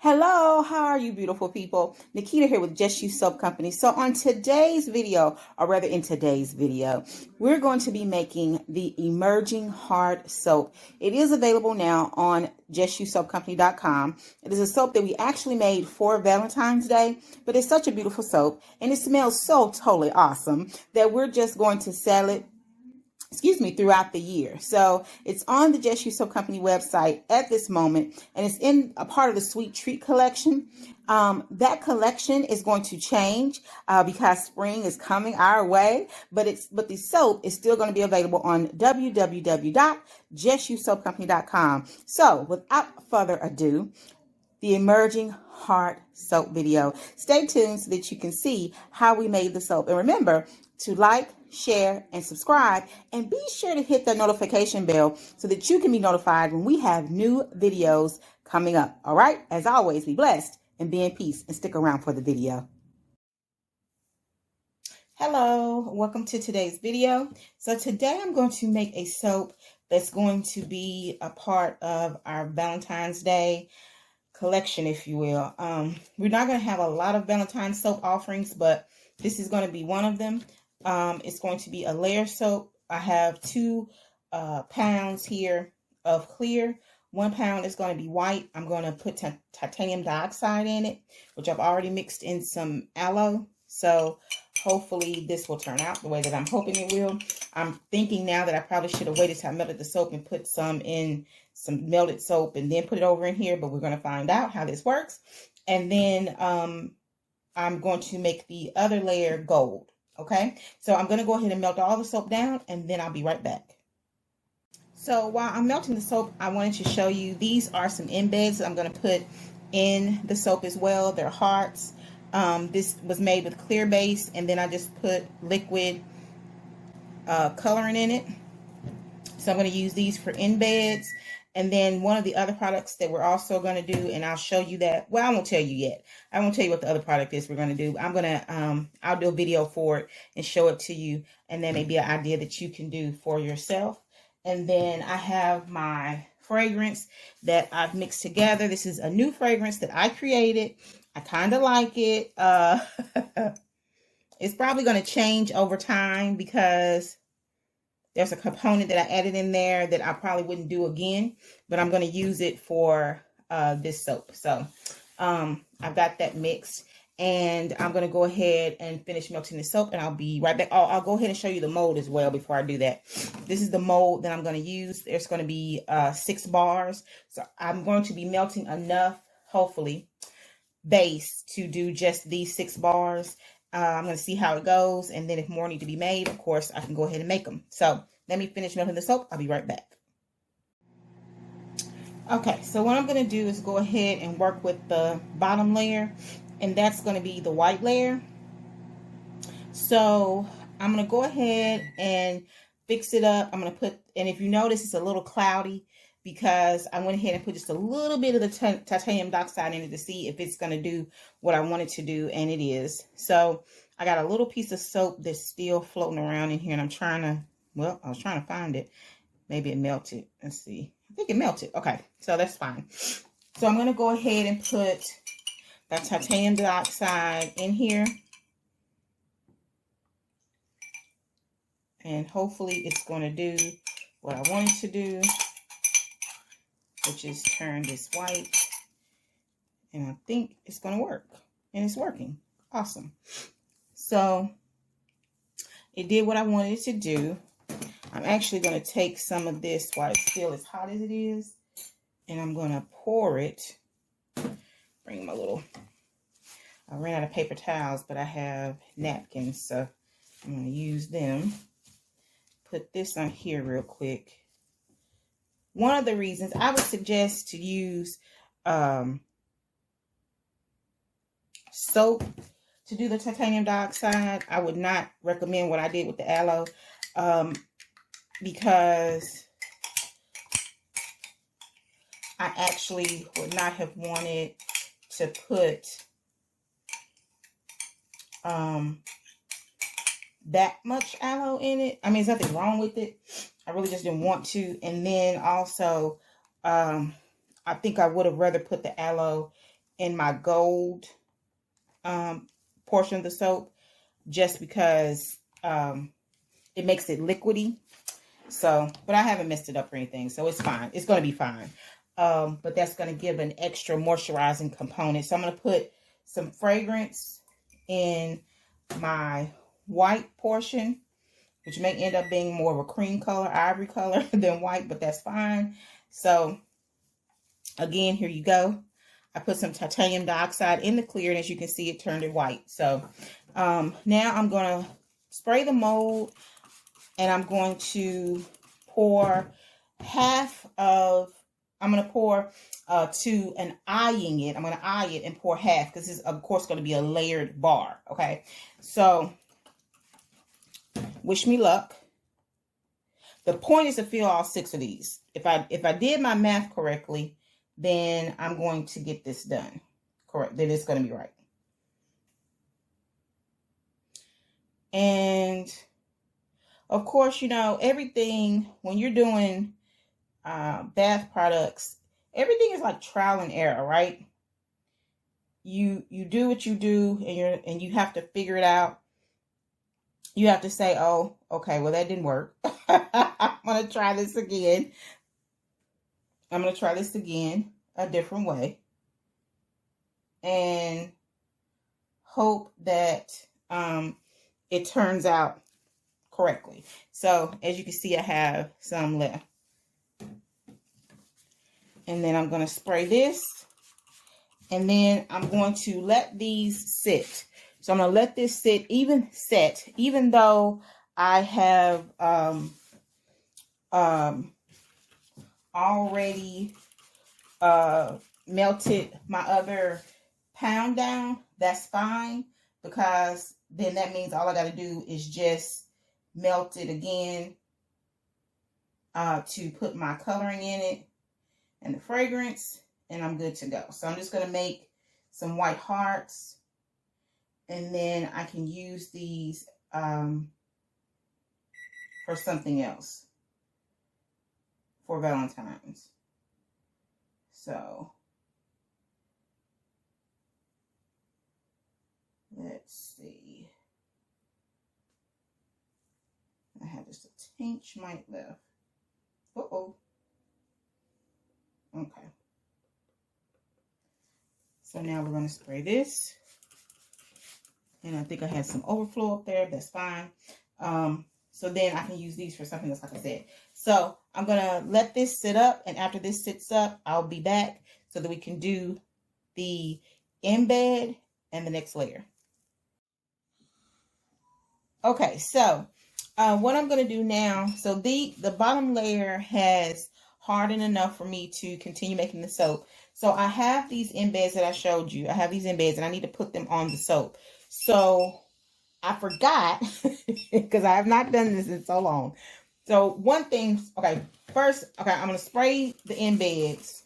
Hello, how are you beautiful people? Nikita here with Just You Soap Company. So on today's video, or rather in today's video, we're going to be making the Emerging Heart Soap. It is available now on justyousoapcompany.com. It is a soap that we actually made for Valentine's Day, but it's such a beautiful soap and it smells so totally awesome that we're just going to sell it throughout the year. So it's on the Just You Soap Company website at this moment, and it's in a part of the Sweet Treat collection. That collection is going to change because spring is coming our way, but the soap is still going to be available on www.justyousoapcompany.com. So without further ado, the Emerging Heart Soap video. Stay tuned so that you can see how we made the soap. And remember to like, share, and subscribe. And be sure to hit the notification bell so that you can be notified when we have new videos coming up. All right? As always, be blessed and be in peace, and stick around for the video. Hello, welcome to today's video. So today I'm going to make a soap that's going to be a part of our Valentine's Day collection, if you will. We're not going to have a lot of Valentine's soap offerings, but this is going to be one of them. It's going to be a layer soap. I have 2 pounds here of clear. 1 pound is going to be white. I'm going to put titanium dioxide in it, which I've already mixed in some aloe. So hopefully this will turn out the way that I'm hoping it will. I'm thinking now that I probably should have waited till I melted the soap and put some in some melted soap and then put it over in here, but we're going to find out how this works. And then I'm going to make the other layer gold. Okay, so I'm going to go ahead and melt all the soap down, and then I'll be right back. So while I'm melting the soap, I wanted to show you, these are some embeds that I'm going to put in the soap as well. They're hearts. This was made with clear base, and then I just put liquid coloring in it. So I'm going to use these for embeds. And then one of the other products that we're also going to do, and I'll show you that. Well, I won't tell you yet. I won't tell you what the other product is we're going to do. I'm going to, I'll do a video for it and show it to you. And that may be an idea that you can do for yourself. And then I have my fragrance that I've mixed together. This is a new fragrance that I created. I kind of like it. It's probably going to change over time because there's a component that I added in there that I probably wouldn't do again, but I'm going to use it for this soap. So I've got that mixed, and I'm going to go ahead and finish melting the soap, and I'll be right back. I'll go ahead and show you the mold as well before I do that. This is the mold that I'm going to use. There's going to be 6 bars. So I'm going to be melting enough, hopefully, base to do just these 6 bars. I'm going to see how it goes, and then if more need to be made, of course, I can go ahead and make them. So let me finish melting the soap. I'll be right back. Okay, so what I'm going to do is go ahead and work with the bottom layer, and that's going to be the white layer. So I'm going to go ahead and fix it up. I'm going to put, and if you notice, it's a little cloudy because I went ahead and put just a little bit of the titanium dioxide in it to see if it's going to do what I want it to do, and it is. So I got a little piece of soap that's still floating around in here, and I'm trying to, well, I was trying to find it. Maybe it melted. Let's see. I think it melted. Okay, so that's fine. So I'm going to go ahead and put that titanium dioxide in here. And hopefully it's going to do what I want it to do, which is turn this white. And I think it's going to work. And it's working. Awesome. So it did what I wanted it to do. I'm actually going to take some of this while it's still as hot as it is, and I'm going to pour it. Bring my little, I ran out of paper towels, but I have napkins, so I'm going to use them. Put this on here real quick. One of the reasons I would suggest to use soap to do the titanium dioxide. I would not recommend what I did with the aloe. Because I actually would not have wanted to put that much aloe in it. I mean, there's nothing wrong with it. I really just didn't want to. And then also, I think I would have rather put the aloe in my gold portion of the soap, just because it makes it liquidy. So, but I haven't messed it up or anything, so it's fine. It's going to be fine. But that's going to give an extra moisturizing component. So I'm going to put some fragrance in my white portion, which may end up being more of a cream color, ivory color than white, but that's fine. So again, here you go. I put some titanium dioxide in the clear, and as you can see, it turned it white. So now I'm going to spray the mold, and I'm going to pour I'm going to pour to an eyeing it. I'm going to eye it and pour half, because this is, of course, going to be a layered bar. Okay. So wish me luck. The point is to fill all 6 of these. If I did my math correctly, then I'm going to get this done. Correct. Then it's going to be right. And of course, you know, everything, when you're doing bath products, everything is like trial and error, right? You do what you do, and you have to figure it out. You have to say, oh, okay, well, that didn't work. I'm going to try this again. I'm going to try this again a different way, and hope that it turns out correctly. So as you can see, I have some left. And then I'm going to spray this, and then I'm going to let these sit. So I'm going to let this sit, even though I have already melted my other pound down. That's fine, because then that means all I got to do is just melt it again to put my coloring in it and the fragrance, and I'm good to go. So I'm just going to make some white hearts, and then I can use these for something else for Valentine's. So let's see. I have just a tinge might left. Uh-oh. Okay. So now we're going to spray this. And I think I had some overflow up there. That's fine. So then I can use these for something else, like I said. So I'm going to let this sit up. And after this sits up, I'll be back so that we can do the embed and the next layer. Okay, so what I'm going to do now, so the bottom layer has hardened enough for me to continue making the soap. So I have these embeds that I showed you. I have these embeds, and I need to put them on the soap. So I forgot, because I have not done this in so long. So one thing, okay, first, okay, I'm going to spray the embeds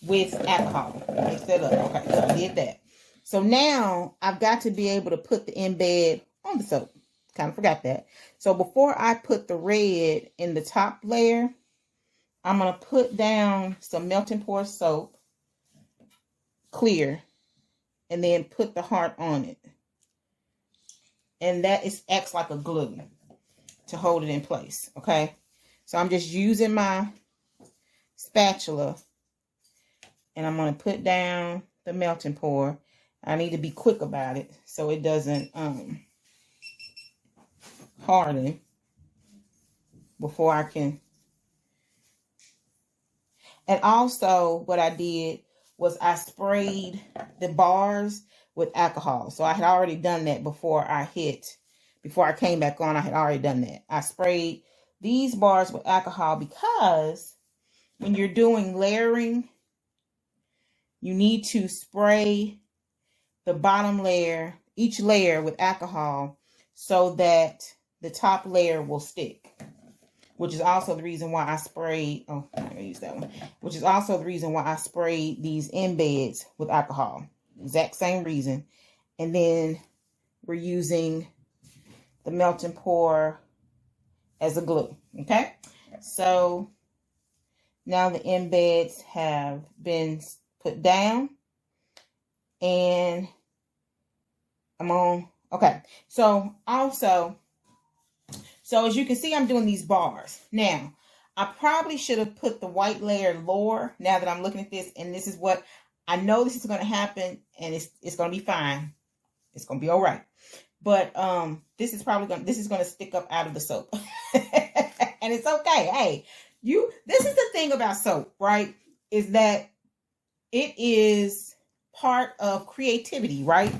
with alcohol. Mix that up. Okay, so I did that. So now I've got to be able to put the embed on the soap. Kind of forgot that. So before I put the red in the top layer, I'm going to put down some melting pour soap, clear, and then put the heart on it. And that acts like a glue to hold it in place, okay? So I'm just using my spatula, and I'm going to put down the melting pour. I need to be quick about it so it doesn't harden before I can. And also what I did was I sprayed the bars with alcohol. So I had already done that before I came back on. I had already done that. I sprayed these bars with alcohol because when you're doing layering, you need to spray the bottom layer, each layer with alcohol, so that the top layer will stick. Which is also the reason why I sprayed, oh, I'm going to use that one. Which is also the reason why I sprayed these embeds with alcohol. Exact same reason. And then we're using the melt and pour as a glue. Okay? So now the embeds have been put down. And I'm on. Okay. So also, so as you can see, I'm doing these bars. Now, I probably should have put the white layer lower now that I'm looking at this. And this is what I know this is going to happen. And it's going to be fine. It's going to be all right. But this is probably going to stick up out of the soap. And it's okay. Hey, this is the thing about soap, right? Is that it is part of creativity, right?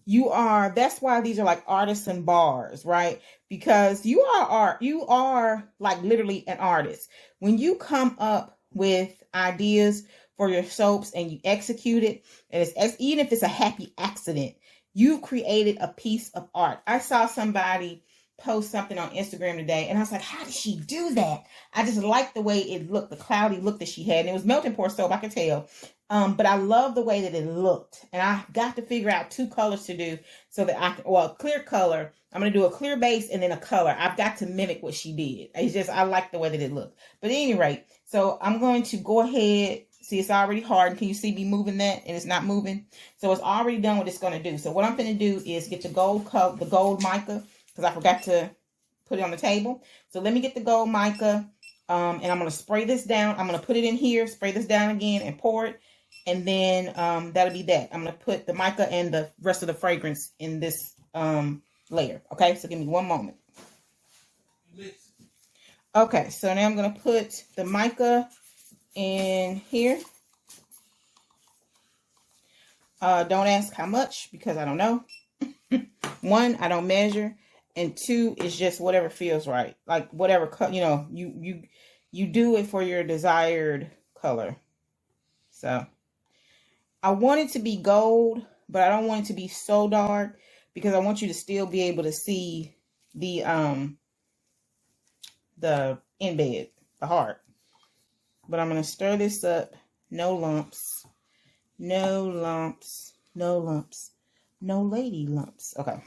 That's why these are like artisan bars, right? Because you are like literally an artist. When you come up with ideas for your soaps and you execute it, and even if it's a happy accident, you've created a piece of art. I saw somebody post something on Instagram today, and I was like, how did she do that? I just liked the way it looked, the cloudy look that she had. And it was melting pour soap, I could tell. But I love the way that it looked. And I got to figure out 2 colors to do so that a clear color. I'm going to do a clear base and then a color. I've got to mimic what she did. I like the way that it looked. But at any rate, so I'm going to go ahead. See, it's already hardened. Can you see me moving that? And it's not moving. So it's already done what it's going to do. So what I'm going to do is get the gold mica, because I forgot to put it on the table. So let me get the gold mica. And I'm going to spray this down. I'm going to put it in here, spray this down again, and pour it. And then that'll be that. I'm going to put the mica and the rest of the fragrance in this layer. Okay, so give me one moment. Okay, so now I'm going to put the mica in here. Don't ask how much because I don't know. 1, I don't measure. And 2, is just whatever feels right. Like whatever, you do it for your desired color. So I want it to be gold, but I don't want it to be so dark because I want you to still be able to see the embed, the heart. But I'm going to stir this up. No lumps. No lumps. No lumps. No lady lumps. Okay.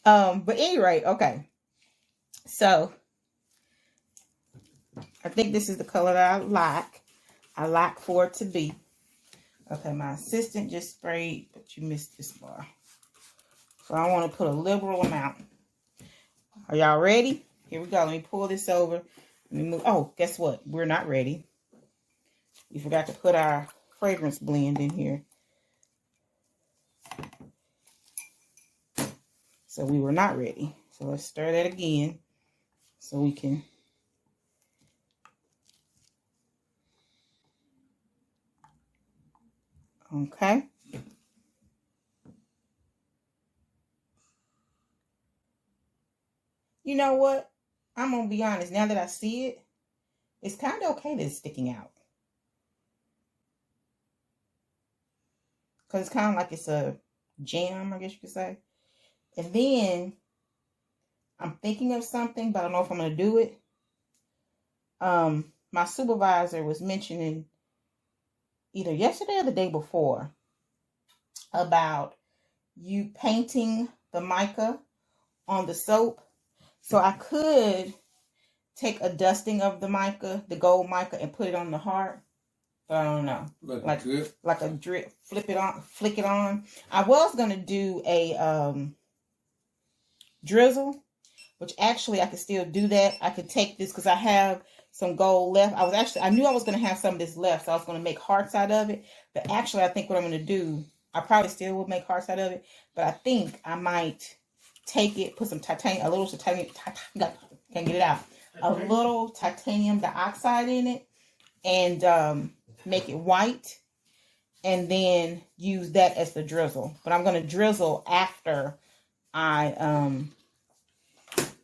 But anyway, okay. So I think this is the color that I like. I like for it to be. Okay, my assistant just sprayed, but you missed this bar. So I want to put a liberal amount. Are y'all ready? Here we go. Let me pull this over. Let me move. Oh, guess what? We're not ready. We forgot to put our fragrance blend in here. So we were not ready. So let's stir that again so we can. Okay. You know what? I'm going to be honest. Now that I see it, it's kind of okay that it's sticking out. Because it's kind of like it's a jam, I guess you could say. And then I'm thinking of something, but I don't know if I'm going to do it. My supervisor was mentioning either yesterday or the day before about you painting the mica on the soap. So I could take a dusting of the mica, the gold mica, and put it on the heart. But I don't know. Like a drip, flick it on. I was going to do a drizzle, which actually I could still do that. I could take this because I have some gold left. I knew I was going to have some of this left, so I was going to make hearts out of it. But actually, I think what I'm going to do, I probably still would make hearts out of it, but I think I might take it, put some titanium, a little titanium, can't get it out, a little titanium dioxide in it, and make it white, and then use that as the drizzle. But I'm going to drizzle after I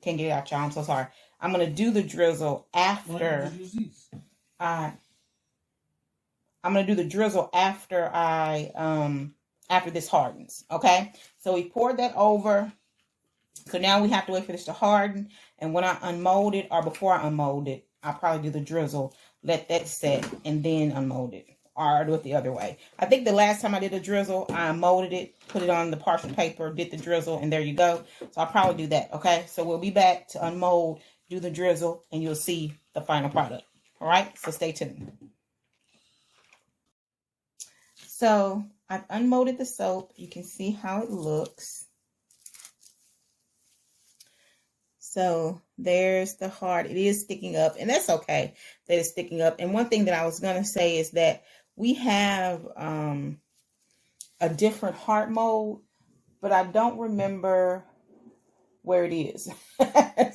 can't get it out, y'all. I'm so sorry. I'm going to do the drizzle after I'm going to do the drizzle after after this hardens. Okay. So we poured that over. So now we have to wait for this to harden. And when I unmold it, or before I unmold it, I'll probably do the drizzle, let that set, and then unmold it. Or I'll do it the other way. I think the last time I did a drizzle, I unmolded it, put it on the parchment paper, did the drizzle, and there you go. So I'll probably do that, okay? So we'll be back to unmold, do the drizzle, and you'll see the final product. All right? So stay tuned. So I've unmolded the soap. You can see how it looks. So there's the heart. It is sticking up, and that's okay that it's sticking up. And one thing that I was going to say is that we have a different heart mold, but I don't remember where it is.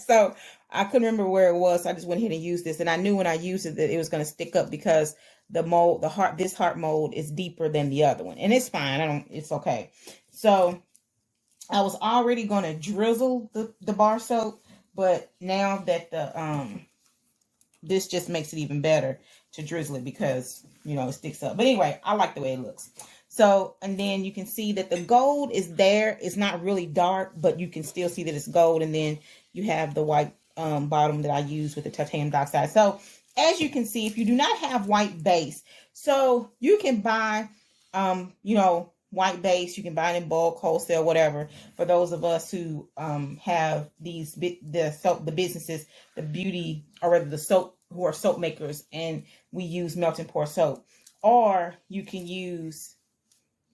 So I couldn't remember where it was. So I just went ahead and used this, and I knew when I used it that it was going to stick up because the mold, this heart mold is deeper than the other one, and it's fine. It's okay. So I was already going to drizzle the bar soap, but now that this just makes it even better to drizzle it because, you know, it sticks up. But anyway, I like the way it looks. So, and then you can see that the gold is there. It's not really dark, but you can still see that it's gold. And then you have the white bottom that I use with the titanium dioxide. So as you can see, if you do not have white base, so you can buy, you know, white base. You can buy it in bulk, wholesale, whatever. For those of us who have the businesses, the beauty, or rather the soap, who are soap makers, and we use melt and pour soap. Or you can use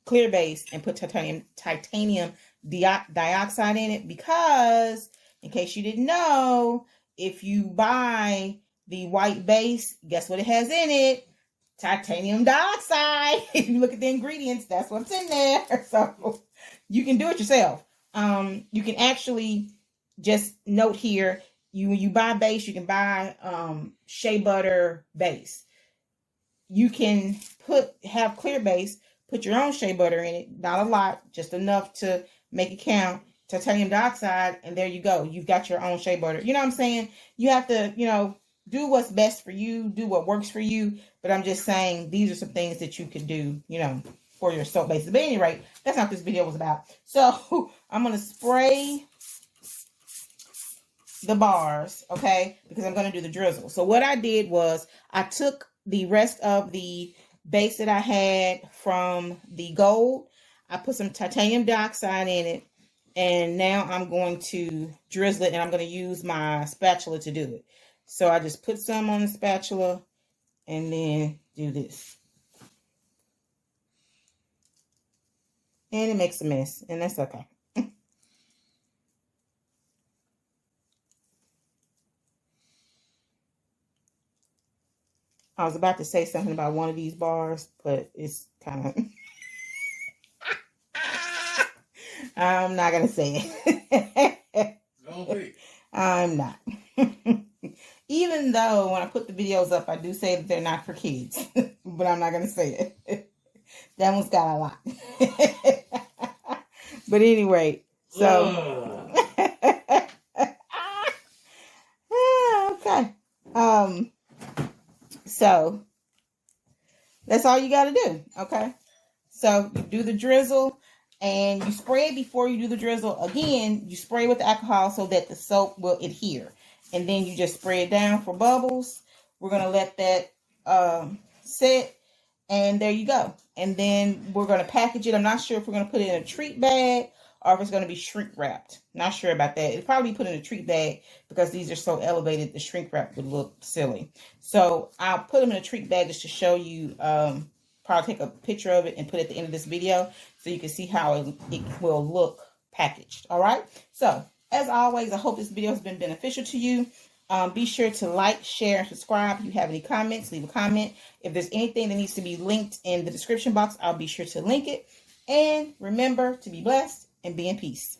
clear base and put titanium dioxide in it, because in case you didn't know, if you buy the white base, guess what it has in it? Titanium dioxide. If you look at the ingredients, that's what's in there. So you can do it yourself. You can actually just note here, when you buy base, you can buy shea butter base. You can have clear base, put your own shea butter in it, not a lot, just enough to make it count, titanium dioxide, and there you go. You've got your own shea butter. You know what I'm saying? You have to, you know, do what's best for you, do what works for you. But I'm just saying, these are some things that you could do, you know, for your soap bases. But at any rate, that's not what this video was about. So I'm going to spray the bars, okay, because I'm going to do the drizzle. So what I did was I took the rest of the base that I had from the gold. I put some titanium dioxide in it. And now I'm going to drizzle it, and I'm going to use my spatula to do it. So I just put some on the spatula and then do this. And it makes a mess, and that's okay. I was about to say something about one of these bars, but it's kind of... I'm not going to say it. I'm not. Even though when I put the videos up, I do say that they're not for kids. But I'm not going to say it. That one's got a lot. But anyway, so... okay. So, that's all you got to do, okay? So, you do the drizzle, and you spray it before you do the drizzle. Again, you spray with alcohol so that the soap will adhere. And then you just spray it down for bubbles. We're going to let that sit, and there you go. And then we're going to package it. I'm not sure if we're going to put it in a treat bag or if it's going to be shrink wrapped. Not sure about that. It'll probably be put in a treat bag because these are so elevated, the shrink wrap would look silly. So I'll put them in a treat bag just to show you, probably take a picture of it and put it at the end of this video so you can see how it will look packaged. All right. So as always, I hope this video has been beneficial to you. Be sure to like, share, and subscribe. If you have any comments, leave a comment. If there's anything that needs to be linked in the description box, I'll be sure to link it. And remember to be blessed and be in peace.